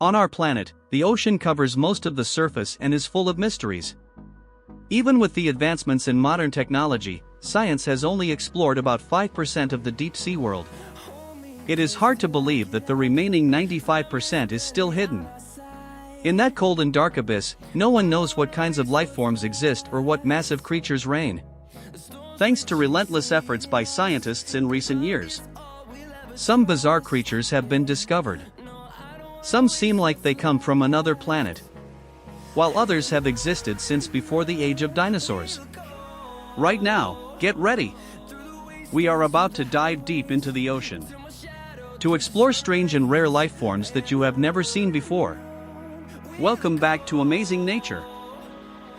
On our planet, the ocean covers most of the surface and is full of mysteries. Even with the advancements in modern technology, science has only explored about 5% of the deep-sea world. It is hard to believe that the remaining 95% is still hidden. In that cold and dark abyss, no one knows what kinds of life forms exist or what massive creatures reign. Thanks to relentless efforts by scientists in recent years, some bizarre creatures have been discovered. Some seem like they come from another planet, while others have existed since before the age of dinosaurs. Right now, get ready! We are about to dive deep into the ocean to explore strange and rare life forms that you have never seen before. Welcome back to Amazing Nature.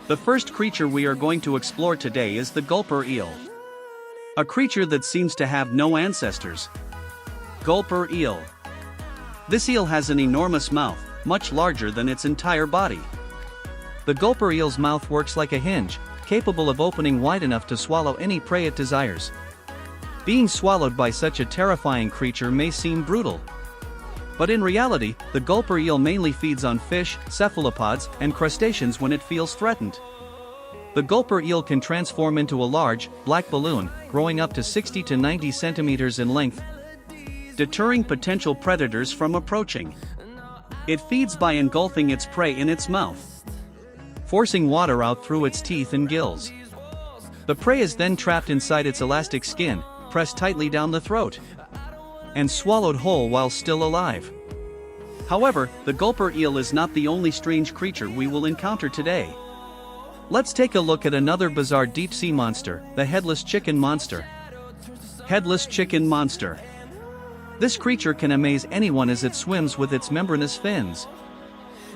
The first creature we are going to explore today is the gulper eel. A creature that seems to have no ancestors. Gulper eel. This eel has an enormous mouth, much larger than its entire body. The gulper eel's mouth works like a hinge, capable of opening wide enough to swallow any prey it desires. Being swallowed by such a terrifying creature may seem brutal. But in reality, the gulper eel mainly feeds on fish, cephalopods, and crustaceans when it feels threatened. The gulper eel can transform into a large, black balloon, growing up to 60 to 90 centimeters in length, deterring potential predators from approaching. It feeds by engulfing its prey in its mouth, forcing water out through its teeth and gills. The prey is then trapped inside its elastic skin, pressed tightly down the throat, and swallowed whole while still alive. However, the gulper eel is not the only strange creature we will encounter today. Let's take a look at another bizarre deep-sea monster, the headless chicken monster. Headless chicken monster. This creature can amaze anyone as it swims with its membranous fins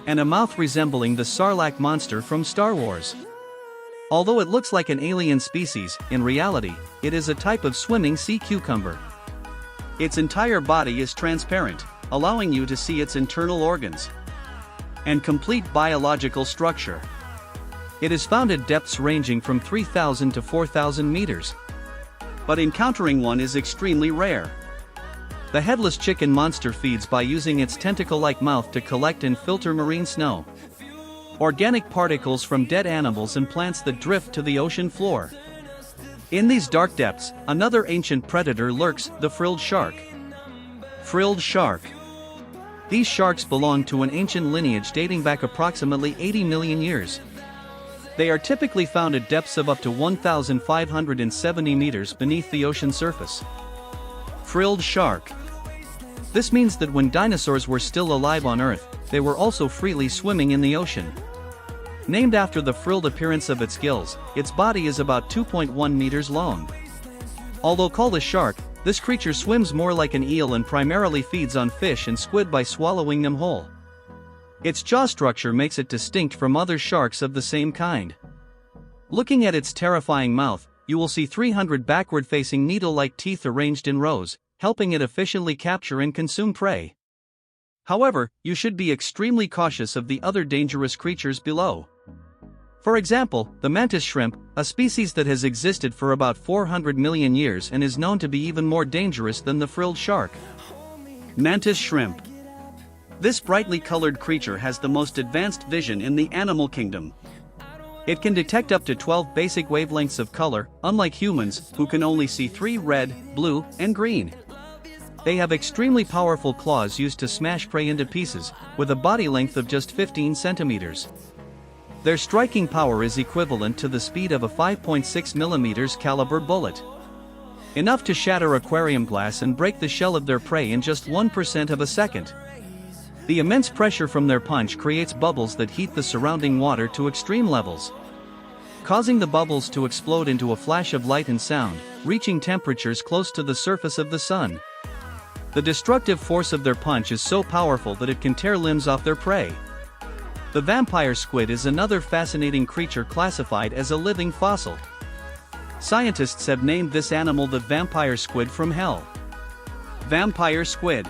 and a mouth resembling the Sarlacc monster from Star Wars. Although it looks like an alien species, in reality, it is a type of swimming sea cucumber. Its entire body is transparent, allowing you to see its internal organs and complete biological structure. It is found at depths ranging from 3,000 to 4,000 meters. But encountering one is extremely rare. The headless chicken monster feeds by using its tentacle-like mouth to collect and filter marine snow, organic particles from dead animals and plants that drift to the ocean floor. In these dark depths, another ancient predator lurks, the frilled shark. Frilled shark. These sharks belong to an ancient lineage dating back approximately 80 million years. They are typically found at depths of up to 1,570 meters beneath the ocean surface. Frilled shark. This means that when dinosaurs were still alive on Earth, they were also freely swimming in the ocean. Named after the frilled appearance of its gills, its body is about 2.1 meters long. Although called a shark, this creature swims more like an eel and primarily feeds on fish and squid by swallowing them whole. Its jaw structure makes it distinct from other sharks of the same kind. Looking at its terrifying mouth, you will see 300 backward-facing needle-like teeth arranged in rows, helping it efficiently capture and consume prey. However, you should be extremely cautious of the other dangerous creatures below. For example, the mantis shrimp, a species that has existed for about 400 million years and is known to be even more dangerous than the frilled shark. Mantis shrimp. This brightly colored creature has the most advanced vision in the animal kingdom. It can detect up to 12 basic wavelengths of color, unlike humans, who can only see 3: red, blue, and green. They have extremely powerful claws used to smash prey into pieces, with a body length of just 15 centimeters. Their striking power is equivalent to the speed of a 5.6 mm caliber bullet. Enough to shatter aquarium glass and break the shell of their prey in just 1% of a second. The immense pressure from their punch creates bubbles that heat the surrounding water to extreme levels, causing the bubbles to explode into a flash of light and sound, reaching temperatures close to the surface of the sun. The destructive force of their punch is so powerful that it can tear limbs off their prey. The vampire squid is another fascinating creature classified as a living fossil. Scientists have named this animal the vampire squid from hell. Vampire squid.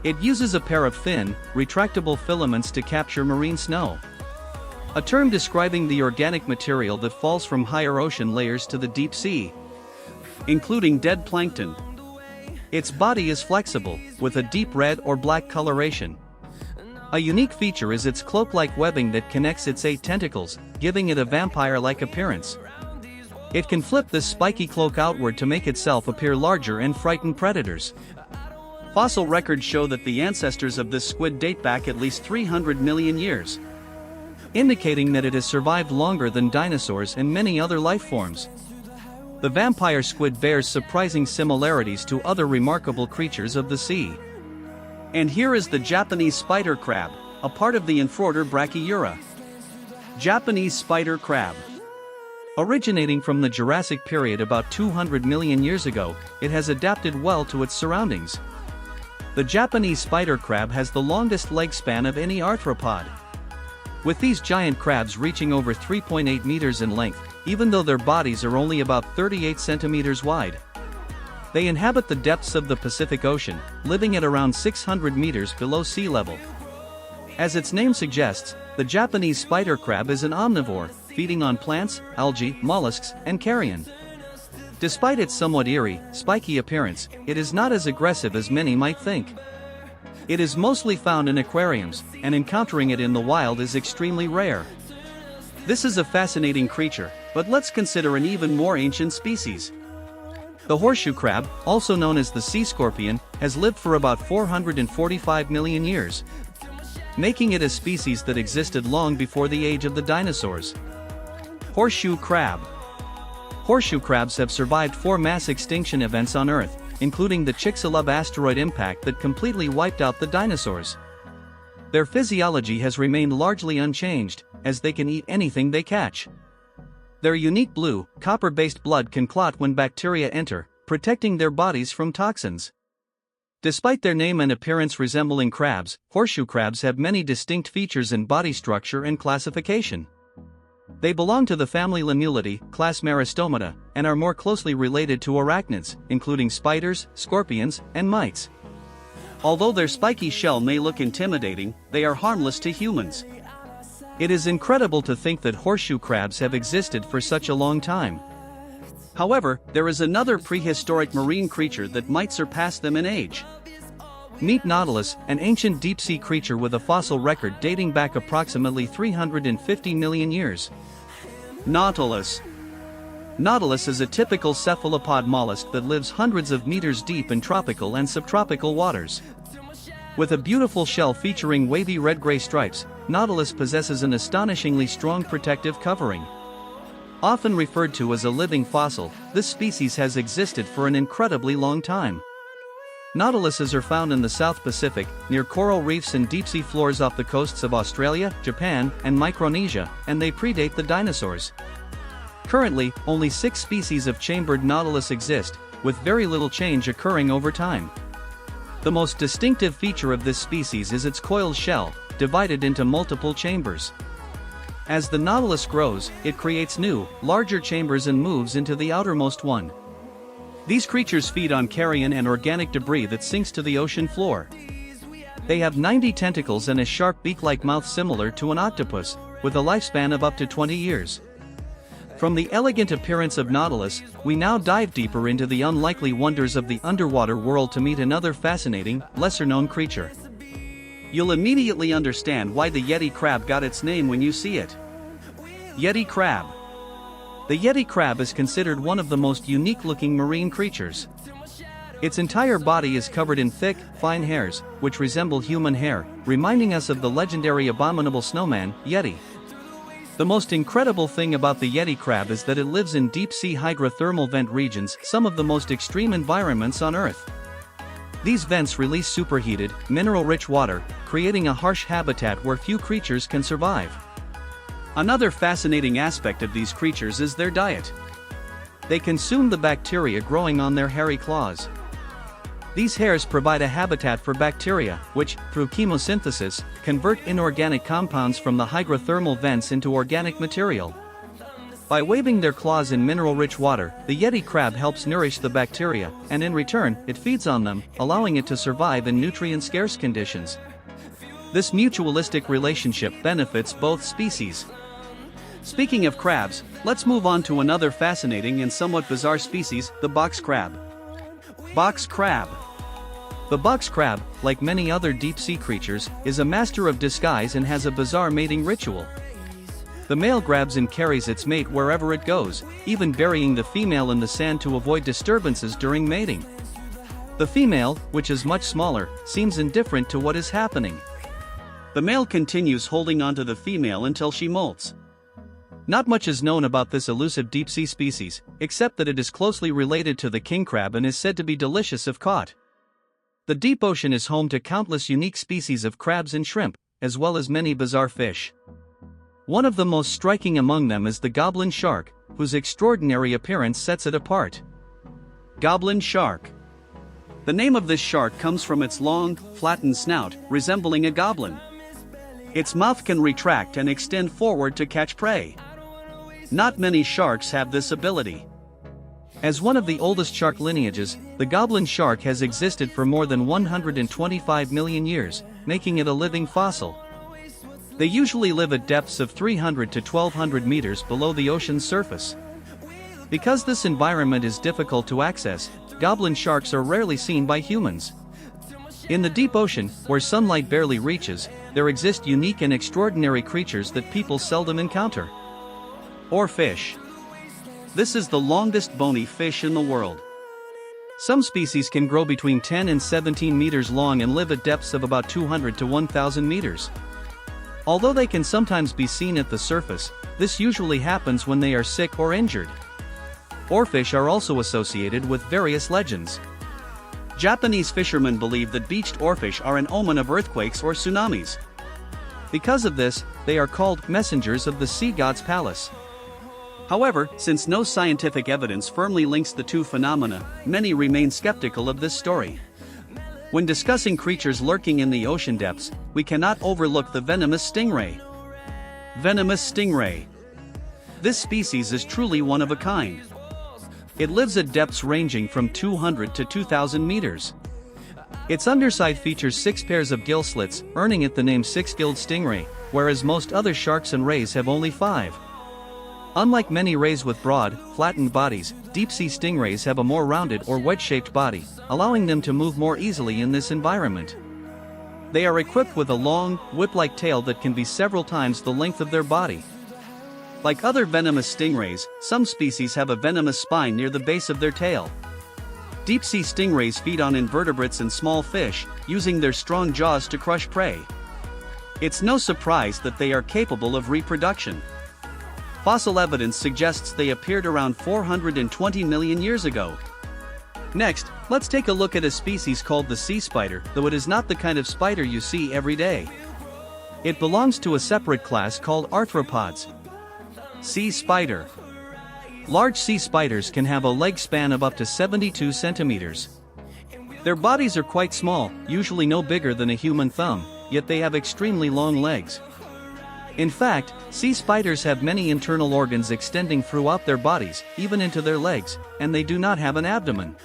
It uses a pair of thin, retractable filaments to capture marine snow, a term describing the organic material that falls from higher ocean layers to the deep sea, including dead plankton. Its body is flexible, with a deep red or black coloration. A unique feature is its cloak-like webbing that connects its 8 tentacles, giving it a vampire-like appearance. It can flip this spiky cloak outward to make itself appear larger and frighten predators. Fossil records show that the ancestors of this squid date back at least 300 million years, indicating that it has survived longer than dinosaurs and many other life forms. The vampire squid bears surprising similarities to other remarkable creatures of the sea. And here is the Japanese spider crab, a part of the Infrorder Brachyura. Japanese spider crab. Originating from the Jurassic period about 200 million years ago, it has adapted well to its surroundings. The Japanese spider crab has the longest leg span of any arthropod, with these giant crabs reaching over 3.8 meters in length, even though their bodies are only about 38 centimeters wide. They inhabit the depths of the Pacific Ocean, living at around 600 meters below sea level. As its name suggests, the Japanese spider crab is an omnivore, feeding on plants, algae, mollusks, and carrion. Despite its somewhat eerie, spiky appearance, it is not as aggressive as many might think. It is mostly found in aquariums, and encountering it in the wild is extremely rare. This is a fascinating creature, but let's consider an even more ancient species. The horseshoe crab, also known as the sea scorpion, has lived for about 445 million years, making it a species that existed long before the age of the dinosaurs. Horseshoe crab. Horseshoe crabs have survived 4 mass extinction events on Earth, including the Chicxulub asteroid impact that completely wiped out the dinosaurs. Their physiology has remained largely unchanged, as they can eat anything they catch. Their unique blue, copper-based blood can clot when bacteria enter, protecting their bodies from toxins. Despite their name and appearance resembling crabs, horseshoe crabs have many distinct features in body structure and classification. They belong to the family Limulida, class Meristomata, and are more closely related to arachnids, including spiders, scorpions, and mites. Although their spiky shell may look intimidating, they are harmless to humans. It is incredible to think that horseshoe crabs have existed for such a long time. However, there is another prehistoric marine creature that might surpass them in age. Meet Nautilus, an ancient deep-sea creature with a fossil record dating back approximately 350 million years. Nautilus. Nautilus is a typical cephalopod mollusk that lives hundreds of meters deep in tropical and subtropical waters. With a beautiful shell featuring wavy red-gray stripes, Nautilus possesses an astonishingly strong protective covering. Often referred to as a living fossil, this species has existed for an incredibly long time. Nautiluses are found in the South Pacific, near coral reefs and deep-sea floors off the coasts of Australia, Japan, and Micronesia, and they predate the dinosaurs. Currently, only 6 species of chambered nautilus exist, with very little change occurring over time. The most distinctive feature of this species is its coiled shell, divided into multiple chambers. As the nautilus grows, it creates new, larger chambers and moves into the outermost one. These creatures feed on carrion and organic debris that sinks to the ocean floor. They have 90 tentacles and a sharp beak-like mouth similar to an octopus, with a lifespan of up to 20 years. From the elegant appearance of Nautilus, we now dive deeper into the unlikely wonders of the underwater world to meet another fascinating, lesser-known creature. You'll immediately understand why the Yeti crab got its name when you see it. Yeti crab. The Yeti crab is considered one of the most unique-looking marine creatures. Its entire body is covered in thick, fine hairs, which resemble human hair, reminding us of the legendary abominable snowman, Yeti. The most incredible thing about the Yeti crab is that it lives in deep-sea hydrothermal vent regions, some of the most extreme environments on Earth. These vents release superheated, mineral-rich water, creating a harsh habitat where few creatures can survive. Another fascinating aspect of these creatures is their diet. They consume the bacteria growing on their hairy claws. These hairs provide a habitat for bacteria, which, through chemosynthesis, convert inorganic compounds from the hydrothermal vents into organic material. By waving their claws in mineral-rich water, the Yeti crab helps nourish the bacteria, and in return, it feeds on them, allowing it to survive in nutrient-scarce conditions. This mutualistic relationship benefits both species. Speaking of crabs, let's move on to another fascinating and somewhat bizarre species, the box crab. Box crab. The box crab, like many other deep-sea creatures, is a master of disguise and has a bizarre mating ritual. The male grabs and carries its mate wherever it goes, even burying the female in the sand to avoid disturbances during mating. The female, which is much smaller, seems indifferent to what is happening. The male continues holding onto the female until she molts. Not much is known about this elusive deep-sea species, except that it is closely related to the king crab and is said to be delicious if caught. The deep ocean is home to countless unique species of crabs and shrimp, as well as many bizarre fish. One of the most striking among them is the goblin shark, whose extraordinary appearance sets it apart. Goblin shark. The name of this shark comes from its long, flattened snout, resembling a goblin. Its mouth can retract and extend forward to catch prey. Not many sharks have this ability. As one of the oldest shark lineages, the goblin shark has existed for more than 125 million years, making it a living fossil. They usually live at depths of 300 to 1200 meters below the ocean's surface. Because this environment is difficult to access, goblin sharks are rarely seen by humans. In the deep ocean, where sunlight barely reaches, there exist unique and extraordinary creatures that people seldom encounter. Oarfish. This is the longest bony fish in the world. Some species can grow between 10 and 17 meters long and live at depths of about 200 to 1000 meters. Although they can sometimes be seen at the surface, this usually happens when they are sick or injured. Oarfish are also associated with various legends. Japanese fishermen believe that beached oarfish are an omen of earthquakes or tsunamis. Because of this, they are called messengers of the sea god's palace. However, since no scientific evidence firmly links the two phenomena, many remain skeptical of this story. When discussing creatures lurking in the ocean depths, we cannot overlook the venomous stingray. Venomous stingray. This species is truly one of a kind. It lives at depths ranging from 200 to 2000 meters. Its underside features 6 pairs of gill slits, earning it the name six-gilled stingray, whereas most other sharks and rays have only 5. Unlike many rays with broad, flattened bodies, deep-sea stingrays have a more rounded or wedge-shaped body, allowing them to move more easily in this environment. They are equipped with a long, whip-like tail that can be several times the length of their body. Like other venomous stingrays, some species have a venomous spine near the base of their tail. Deep-sea stingrays feed on invertebrates and small fish, using their strong jaws to crush prey. It's no surprise that they are capable of reproduction. Fossil evidence suggests they appeared around 420 million years ago. Next, let's take a look at a species called the sea spider, though it is not the kind of spider you see every day. It belongs to a separate class called arthropods. Sea spider. Large sea spiders can have a leg span of up to 72 centimeters. Their bodies are quite small, usually no bigger than a human thumb, yet they have extremely long legs. In fact, sea spiders have many internal organs extending throughout their bodies, even into their legs, and they do not have an abdomen.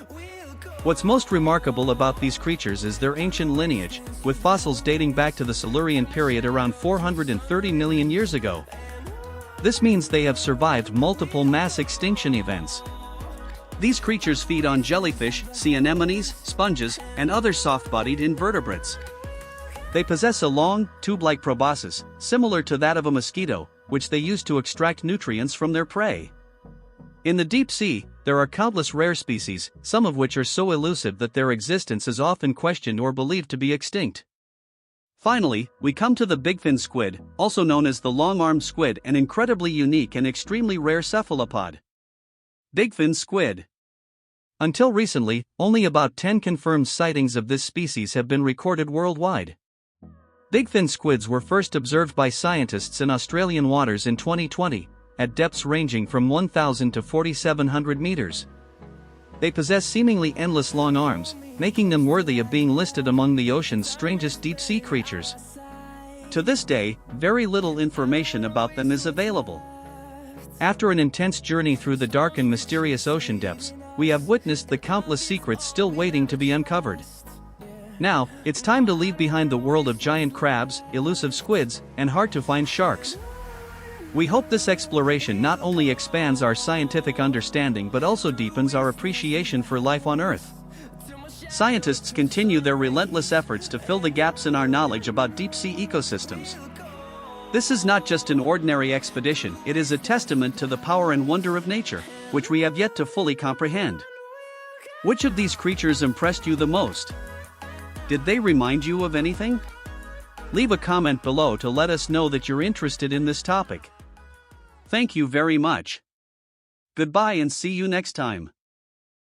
What's most remarkable about these creatures is their ancient lineage, with fossils dating back to the Silurian period around 430 million years ago. This means they have survived multiple mass extinction events. These creatures feed on jellyfish, sea anemones, sponges, and other soft-bodied invertebrates. They possess a long, tube-like proboscis, similar to that of a mosquito, which they use to extract nutrients from their prey. In the deep sea, there are countless rare species, some of which are so elusive that their existence is often questioned or believed to be extinct. Finally, we come to the bigfin squid, also known as the long-armed squid, an incredibly unique and extremely rare cephalopod. Bigfin squid. Until recently, only about 10 confirmed sightings of this species have been recorded worldwide. Bigfin squids were first observed by scientists in Australian waters in 2020, at depths ranging from 1,000 to 4,700 meters. They possess seemingly endless long arms, making them worthy of being listed among the ocean's strangest deep-sea creatures. To this day, very little information about them is available. After an intense journey through the dark and mysterious ocean depths, we have witnessed the countless secrets still waiting to be uncovered. Now, it's time to leave behind the world of giant crabs, elusive squids, and hard-to-find sharks. We hope this exploration not only expands our scientific understanding but also deepens our appreciation for life on Earth. Scientists continue their relentless efforts to fill the gaps in our knowledge about deep-sea ecosystems. This is not just an ordinary expedition, it is a testament to the power and wonder of nature, which we have yet to fully comprehend. Which of these creatures impressed you the most? Did they remind you of anything? Leave a comment below to let us know that you're interested in this topic. Thank you very much. Goodbye and see you next time.